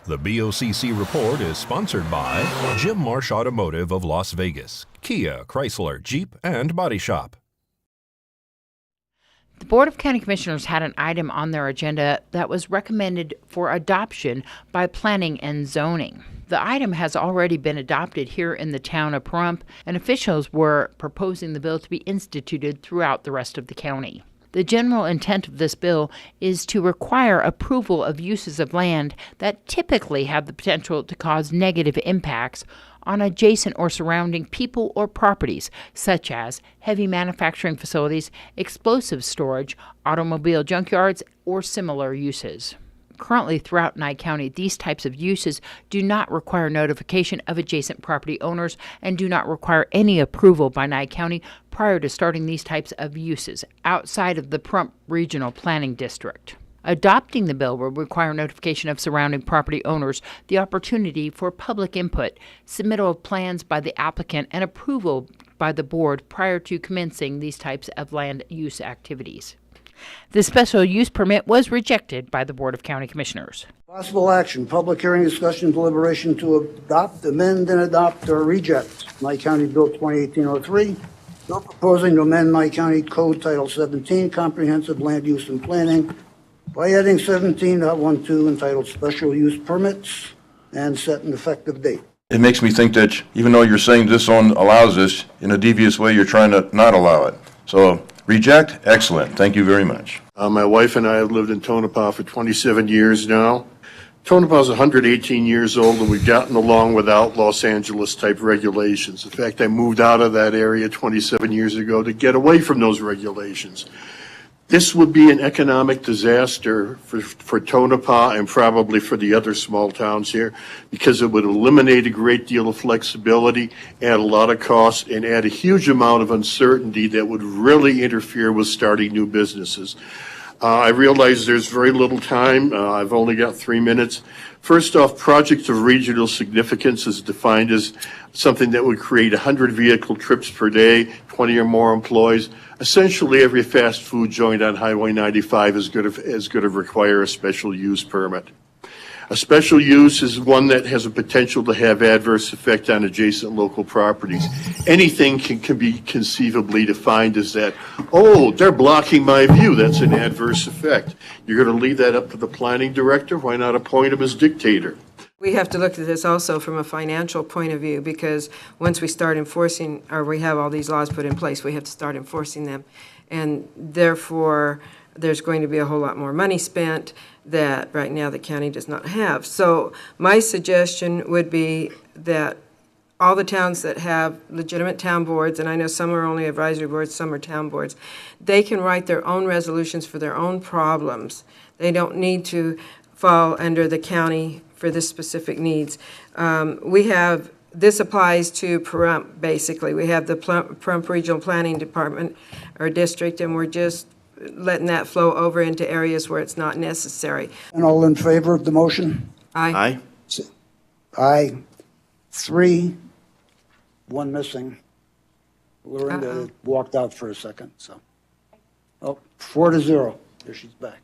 The BOCC report is sponsored by Jim Marsh Automotive of Las Vegas, Kia, Chrysler, Jeep, and Body Shop. The Board of County Commissioners had an item on their agenda that was recommended for adoption by Planning and Zoning. The item has already been adopted here in the town of Pahrump, and officials were proposing the bill to be instituted throughout the rest of the county. The general intent of this bill is to require approval of uses of land that typically have the potential to cause negative impacts on adjacent or surrounding people or properties, such as heavy manufacturing facilities, explosive storage, automobile junkyards, or similar uses. Currently, throughout Nye County, these types of uses do not require notification of adjacent property owners and do not require any approval by Nye County prior to starting these types of uses outside of the Pahrump Regional Planning District. Adopting the bill will require notification of surrounding property owners, the opportunity for public input, submittal of plans by the applicant, and approval by the board prior to commencing these types of land use activities. The special use permit was rejected by the Board of County Commissioners. Possible action, public hearing, discussion, deliberation to adopt, amend, and adopt or reject Nye County Bill 2018-03, bill proposing to amend Nye County Code Title 17, Comprehensive Land Use and Planning, by adding 17.12 entitled Special Use Permits and set an effective date. It makes me think that even though you're saying this one allows this, in a devious way, you're trying to not allow it. So reject, excellent. Thank you very much. My wife and I have lived in Tonopah for 27 years now. Tonopah is 118 years old, and we've gotten along without Los Angeles type regulations. In fact, I moved out of that area 27 years ago to get away from those regulations. This would be an economic disaster for Tonopah and probably for the other small towns here, because it would eliminate a great deal of flexibility, add a lot of costs, and add a huge amount of uncertainty that would really interfere with starting new businesses. I realize there's very little time. I've only got 3 minutes. First off, projects of regional significance is defined as something that would create 100 vehicle trips per day, 20 or more employees. Essentially, every fast food joint on Highway 95 is going to require a special use permit. A special use is one that has a potential to have adverse effect on adjacent local properties. Anything can be conceivably defined as that, oh, they're blocking my view. That's an adverse effect. You're going to leave that up to the planning director? Why not appoint him as dictator? We have to look at this also from a financial point of view, because once we start enforcing, or we have all these laws put in place, we have to start enforcing them. And therefore, there's going to be a whole lot more money spent that right now the county does not have. So my suggestion would be that all the towns that have legitimate town boards, and I know some are only advisory boards, some are town boards, they can write their own resolutions for their own problems. They don't need to fall under the county for this specific needs. This applies to Pahrump, basically. We have the Pahrump Regional Planning Department or District, and we're just letting that flow over into areas where it's not necessary. And all in favor of the motion? Aye. Aye. 3, 1 missing. Lorinda walked out for a second, so. Oh, 4-0. There she's back.